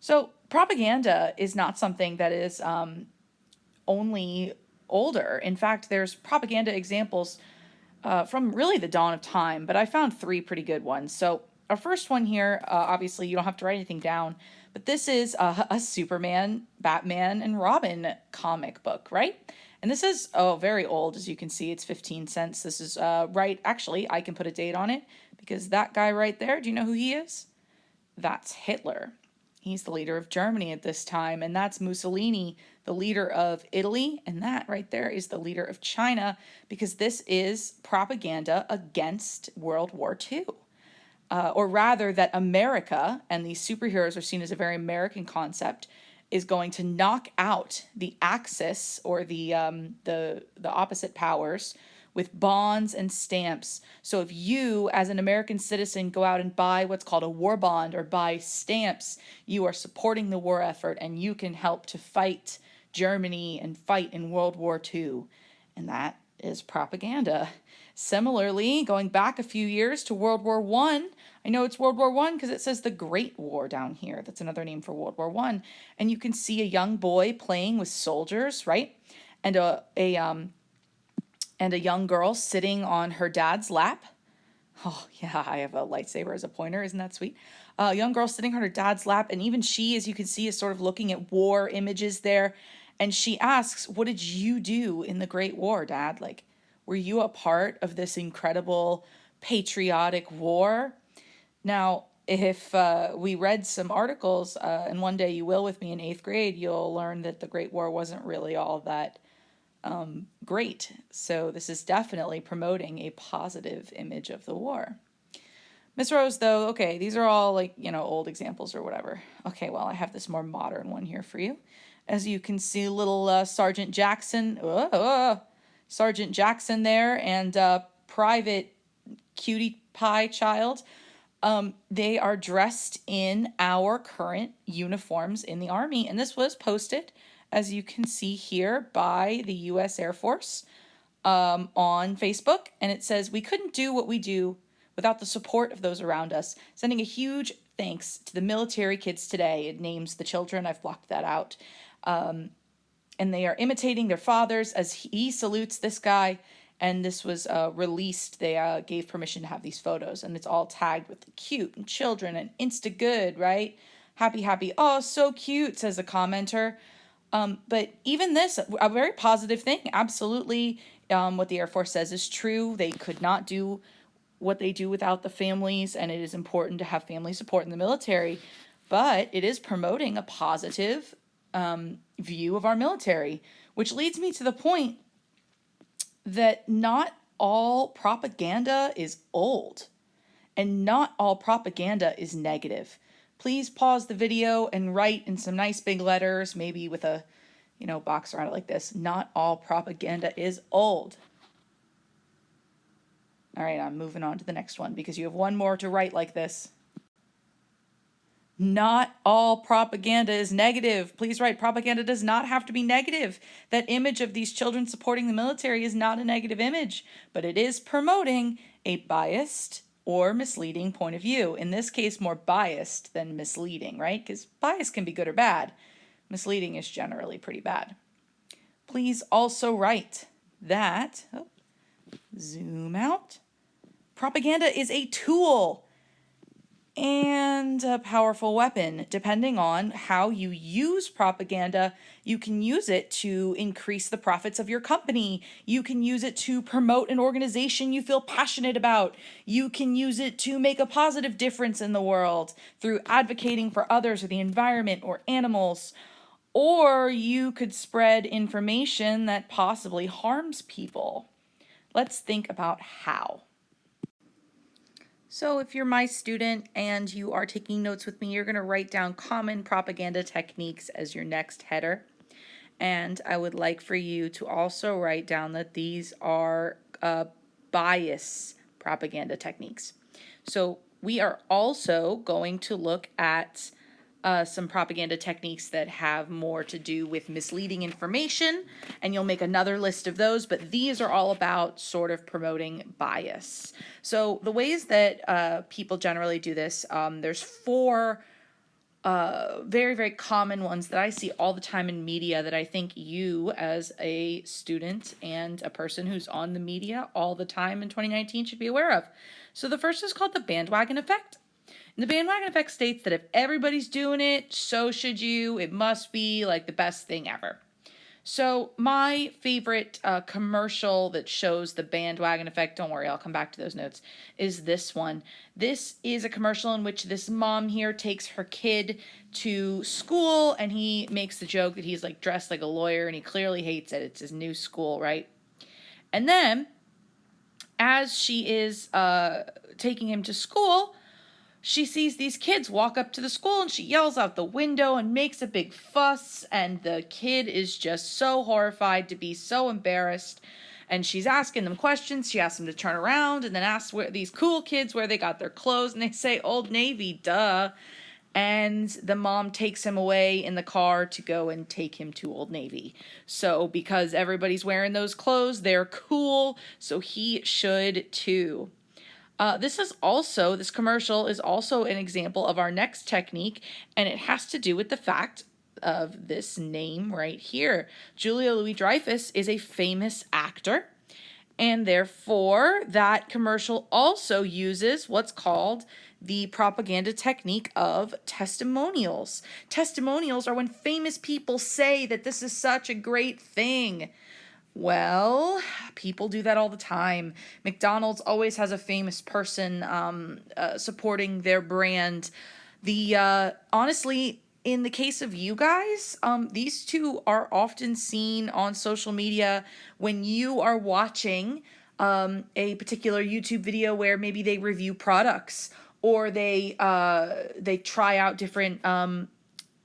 So propaganda is not something that is only older. In fact, there's propaganda examples from really the dawn of time, but I found three pretty good ones. So our first one here, obviously you don't have to write anything down, but this is a Superman, Batman, and Robin comic book, right? And this is, very old, as you can see. It's 15 cents. This is right, actually, I can put a date on it because that guy right there, do you know who he is? That's Hitler. He's the leader of Germany at this time, and that's Mussolini, the leader of Italy, and that right there is the leader of China, because this is propaganda against World War II. Or rather, that America, and these superheroes are seen as a very American concept, is going to knock out the Axis, or the opposite powers, with bonds and stamps. So if you, as an American citizen, go out and buy what's called a war bond or buy stamps, you are supporting the war effort, and you can help to fight Germany and fight in World War II. And that is propaganda. Similarly, going back a few years to World War One, I know it's World War One because it says the Great War down here. That's another name for World War One. And you can see a young boy playing with soldiers, right? And a young girl sitting on her dad's lap. Oh, yeah, I have a lightsaber as a pointer. Isn't that sweet? A young girl sitting on her dad's lap, and even she, as you can see, is sort of looking at war images there. And she asks, "What did you do in the Great War, Dad? Like, were you a part of this incredible patriotic war?" Now, if we read some articles, and one day you will with me in 8th grade, you'll learn that the Great War wasn't really all that great. So this is definitely promoting a positive image of the war. Miss Rose, though, okay, these are all like, old examples or whatever. Okay, well, I have this more modern one here for you. As you can see, little Sergeant Jackson, Sergeant Jackson there, and Private Cutie Pie Child. They are dressed in our current uniforms in the Army, and this was posted, as you can see here, by the U.S. Air Force on Facebook, and it says, "We couldn't do what we do without the support of those around us. Sending a huge thanks to the military kids today." It names the children. I've blocked that out. And they are imitating their fathers as he salutes this guy. And this was released. They gave permission to have these photos, and it's all tagged with the cute and children and insta good, right? Happy, happy. Oh, so cute, says a commenter. But even this, a very positive thing. Absolutely, what the Air Force says is true. They could not do what they do without the families, and it is important to have family support in the military. But it is promoting a positive view of our military, which leads me to the point that not all propaganda is old, and not all propaganda is negative. Please pause the video and write in some nice big letters, maybe with a, box around it like this. Not all propaganda is old. All right, I'm moving on to the next one because you have one more to write like this. Not all propaganda is negative. Please write, propaganda does not have to be negative. That image of these children supporting the military is not a negative image, but it is promoting a biased or misleading point of view. In this case, more biased than misleading, right? Because bias can be good or bad. Misleading is generally pretty bad. Please also write that, zoom out, propaganda is a tool and a powerful weapon. Depending on how you use propaganda, you can use it to increase the profits of your company. You can use it to promote an organization you feel passionate about. You can use it to make a positive difference in the world through advocating for others or the environment or animals. Or you could spread information that possibly harms people. Let's think about how. So if you're my student and you are taking notes with me, you're going to write down common propaganda techniques as your next header. And I would like for you to also write down that these are bias propaganda techniques. So we are also going to look at some propaganda techniques that have more to do with misleading information, and you'll make another list of those, but these are all about sort of promoting bias. So the ways that people generally do this, there's four very, very common ones that I see all the time in media that I think you, as a student and a person who's on the media all the time in 2019, should be aware of. So the first is called the bandwagon effect. And the bandwagon effect states that if everybody's doing it, so should you. It must be like the best thing ever. So my favorite commercial that shows the bandwagon effect, don't worry, I'll come back to those notes, is this one. This is a commercial in which this mom here takes her kid to school, and he makes the joke that he's like dressed like a lawyer, and he clearly hates it. It's his new school, right? And then as she is taking him to school, she sees these kids walk up to the school, and she yells out the window and makes a big fuss, and the kid is just so horrified to be so embarrassed, and she's asking them questions. She asks them to turn around and then asks where these cool kids where they got their clothes, and they say Old Navy, duh. And the mom takes him away in the car to go and take him to Old Navy. So because everybody's wearing those clothes, they're cool, so he should too. This commercial is also an example of our next technique, and it has to do with the fact of this name right here. Julia Louis-Dreyfus is a famous actor, and therefore that commercial also uses what's called the propaganda technique of testimonials. Testimonials are when famous people say that this is such a great thing. Well, people do that all the time. McDonald's always has a famous person supporting their brand. Honestly, in the case of you guys, these two are often seen on social media when you are watching a particular YouTube video where maybe they review products, or they try out different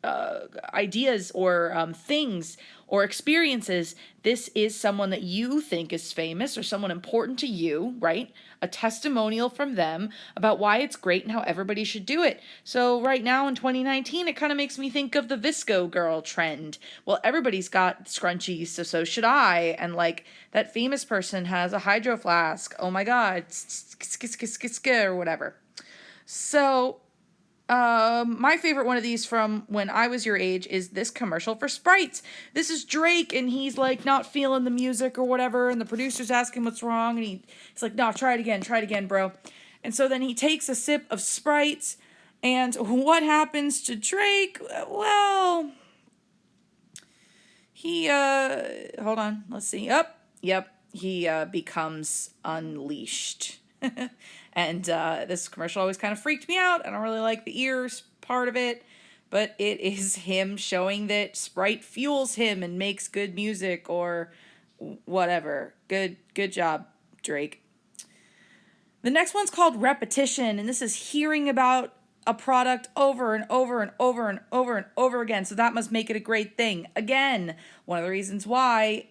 ideas or things or experiences. This is someone that you think is famous or someone important to you, right? A testimonial from them about why it's great and how everybody should do it. So right now in 2019, it kind of makes me think of the Visco girl trend. Well, everybody's got scrunchies, so should I. And like that famous person has a hydro flask. Oh my God, or whatever. So my favorite one of these from when I was your age is this commercial for Sprite. This is Drake, and he's like not feeling the music or whatever, and the producer's asking what's wrong, and he's like, no, try it again, bro. And so then he takes a sip of Sprite, and what happens to Drake? Well, he, hold on, let's see. He becomes unleashed. And this commercial always kind of freaked me out. I don't really like the ears part of it, but it is him showing that Sprite fuels him and makes good music or whatever. Good job, Drake. The next one's called repetition, and this is hearing about a product over and over and over and over and over again. So that must make it a great thing. Again, one of the reasons why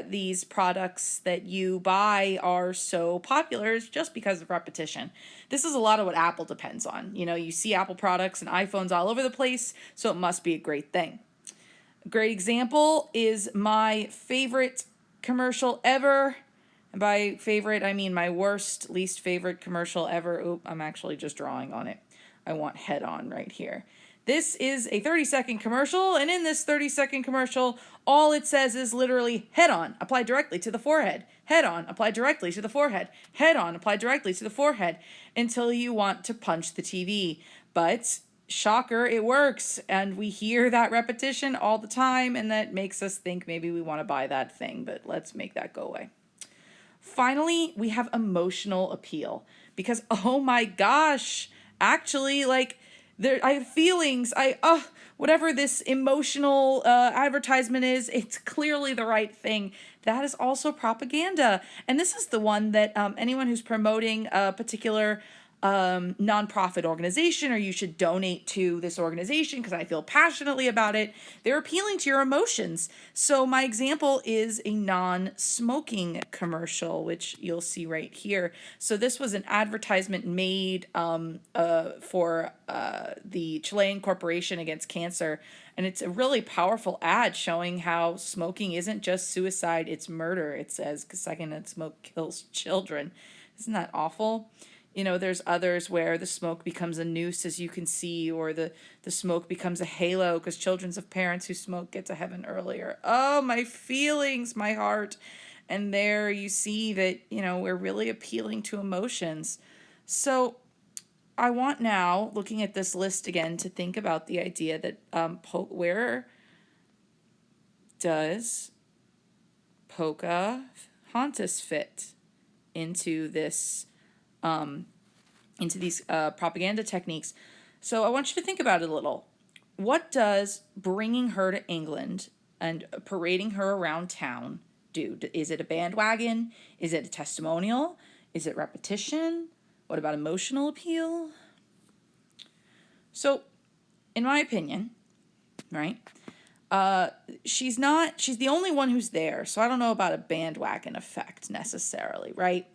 these products that you buy are so popular is just because of repetition. This is a lot of what Apple depends on. You know, you see Apple products and iPhones all over the place, so it must be a great thing. A great example is my favorite commercial ever. And by favorite, I mean my least favorite commercial ever. Oop, I'm actually just drawing on it. I want head on right here. This is a 30-second commercial, and in this 30-second commercial, all it says is literally head on, apply directly to the forehead. Head on, apply directly to the forehead. Head on, apply directly to the forehead until you want to punch the TV. But shocker, it works, and we hear that repetition all the time, and that makes us think maybe we want to buy that thing, but let's make that go away. Finally, we have emotional appeal, because oh my gosh, actually, like, I have feelings. Whatever this emotional advertisement is, it's clearly the right thing. That is also propaganda. And this is the one that anyone who's promoting a particular nonprofit organization, or you should donate to this organization because I feel passionately about it, they're appealing to your emotions. So my example is a non-smoking commercial, which you'll see right here. So this was an advertisement made for the Chilean Corporation Against Cancer, and it's a really powerful ad showing how smoking isn't just suicide, it's murder. It says, 'cause secondhand smoke kills children. Isn't that awful? You know, there's others where the smoke becomes a noose, as you can see, or the smoke becomes a halo because children of parents who smoke get to heaven earlier. Oh, my feelings, my heart. And there you see that, you know, we're really appealing to emotions. So I want now, looking at this list again, to think about the idea that where does Pocahontas fit into this into these propaganda techniques? So I want you to think about it a little. What does bringing her to England and parading her around town do? Is it a bandwagon? Is it a testimonial? Is it repetition? What about emotional appeal? So, in my opinion, right, she's the only one who's there, so I don't know about a bandwagon effect necessarily, right?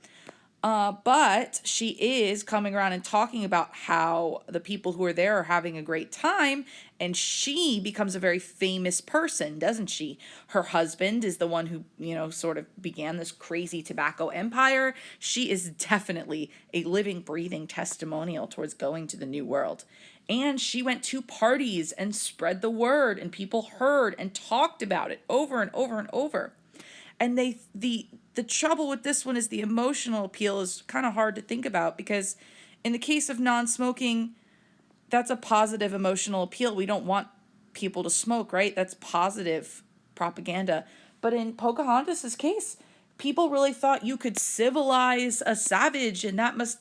But she is coming around and talking about how the people who are there are having a great time, and she becomes a very famous person, doesn't she? Her husband is the one who, you know, sort of began this crazy tobacco empire. She is definitely a living, breathing testimonial towards going to the New World. And she went to parties and spread the word, and people heard and talked about it over and over and over. And the trouble with this one is the emotional appeal is kind of hard to think about, because in the case of non-smoking, that's a positive emotional appeal. We don't want people to smoke, right? That's positive propaganda. But in Pocahontas's case, people really thought you could civilize a savage, and that must,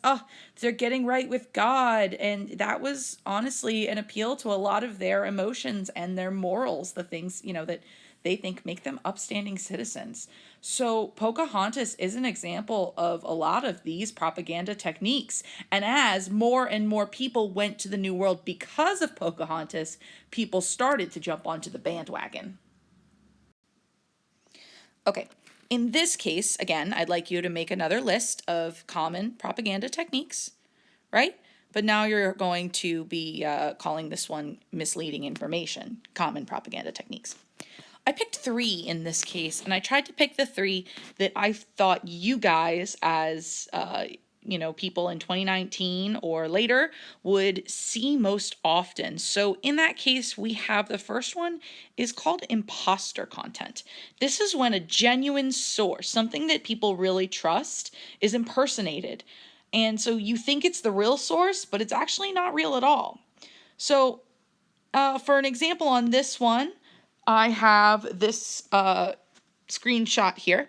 they're getting right with God. And that was honestly an appeal to a lot of their emotions and their morals, the things, you know, that they think make them upstanding citizens. So Pocahontas is an example of a lot of these propaganda techniques. And as more and more people went to the New World because of Pocahontas, people started to jump onto the bandwagon. Okay, in this case, again, I'd like you to make another list of common propaganda techniques, right? But now you're going to be calling this one misleading information, common propaganda techniques. I picked 3 in this case, and I tried to pick the 3 that I thought you guys, as you know, people in 2019 or later, would see most often. So in that case, we have the first one is called imposter content. This is when a genuine source, something that people really trust, is impersonated. And so you think it's the real source, but it's actually not real at all. So for an example on this one, I have this screenshot here,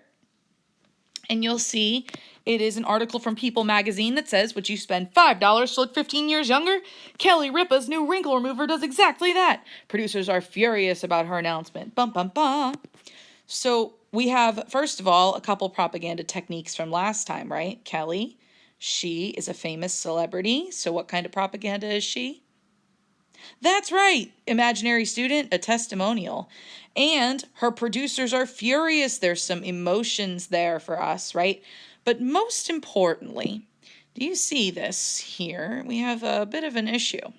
and you'll see it is an article from People magazine that says, would you spend $5 to look 15 years younger? Kelly Ripa's new wrinkle remover does exactly that. Producers are furious about her announcement. Bum, bum, bum. So we have, first of all, a couple propaganda techniques from last time, right? Kelly, she is a famous celebrity. So what kind of propaganda is she? That's right, imaginary student, a testimonial. And her producers are furious. There's some emotions there for us, right? But most importantly, do you see this here? We have a bit of an issue.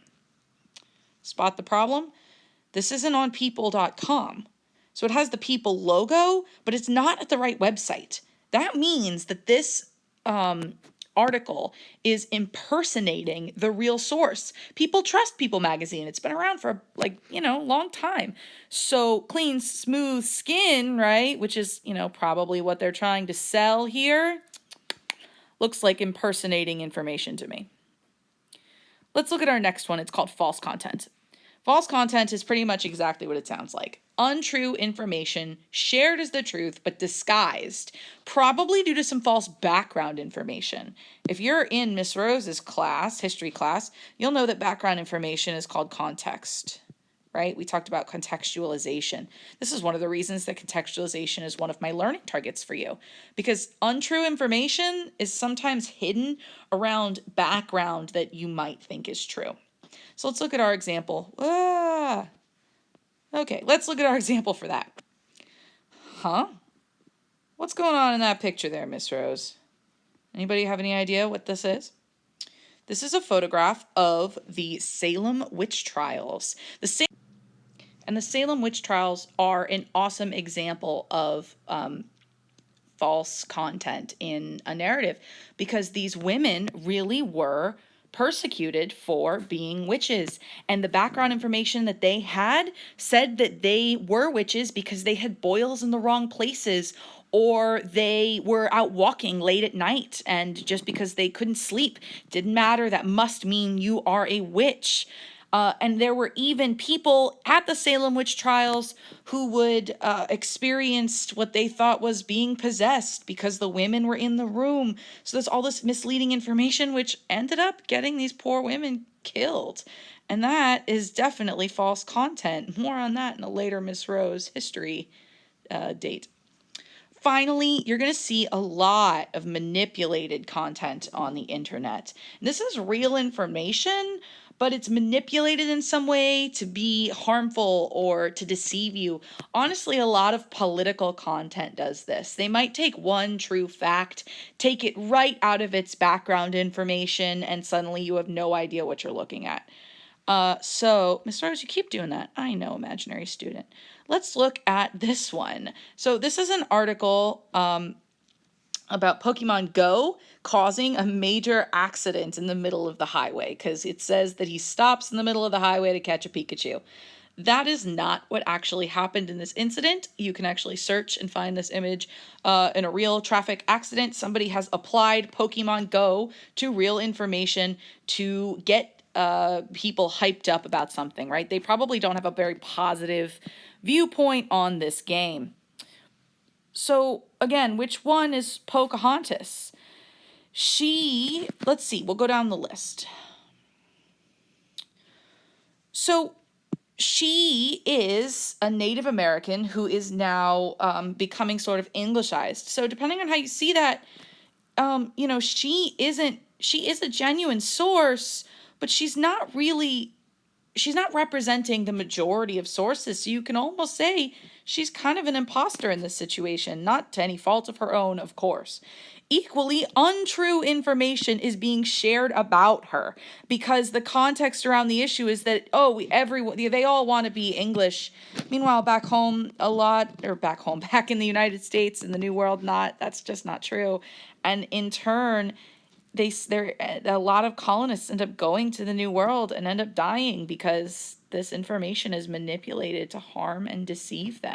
Spot the problem? This isn't on people.com. So it has the People logo, but it's not at the right website. That means that this article is impersonating the real source. People trust People magazine. It's been around for long time. So clean, smooth skin, right? Which is, probably what they're trying to sell here. Looks like impersonating information to me. Let's look at our next one. It's called false content. False content is pretty much exactly what it sounds like. Untrue information shared as the truth, but disguised, probably due to some false background information. If you're in Miss Rose's class, history class, you'll know that background information is called context, right? We talked about contextualization. This is one of the reasons that contextualization is one of my learning targets for you, because untrue information is sometimes hidden around background that you might think is true. So let's look at our example. Okay, let's look at our example for that. What's going on in that picture there, Miss Rose? Anybody have any idea what this is? This is a photograph of the Salem witch trials. The Salem witch trials are an awesome example of false content in a narrative, because these women really were persecuted for being witches. And the background information that they had said that they were witches because they had boils in the wrong places, or they were out walking late at night, and just because they couldn't sleep didn't matter. That must mean you are a witch. And there were even people at the Salem witch trials who would experience what they thought was being possessed because the women were in the room. So there's all this misleading information, which ended up getting these poor women killed. And that is definitely false content. More on that in a later Miss Rose history date. Finally, you're going to see a lot of manipulated content on the internet. This is real information, but it's manipulated in some way to be harmful or to deceive you. Honestly, a lot of political content does this. They might take one true fact, take it right out of its background information, and suddenly you have no idea what you're looking at. So, Miss Rose, you keep doing that. I know, imaginary student. Let's look at this one. So this is an article about Pokemon Go causing a major accident in the middle of the highway, because it says that he stops in the middle of the highway to catch a Pikachu. That is not what actually happened in this incident. You can actually search and find this image in a real traffic accident. Somebody has applied Pokemon Go to real information to get people hyped up about something, right? They probably don't have a very positive viewpoint on this game. So again, which one is Pocahontas? Let's see, we'll go down the list. So she is a Native American who is now becoming sort of Englishized. So depending on how you see that, she is a genuine source, but she's not representing the majority of sources. So you can almost say she's kind of an imposter in this situation, not to any fault of her own, of course. Equally, untrue information is being shared about her because the context around the issue is that, they all want to be English. Meanwhile, back in the United States, in the New World, that's just not true. And in turn, a lot of colonists end up going to the New World and end up dying because this information is manipulated to harm and deceive them.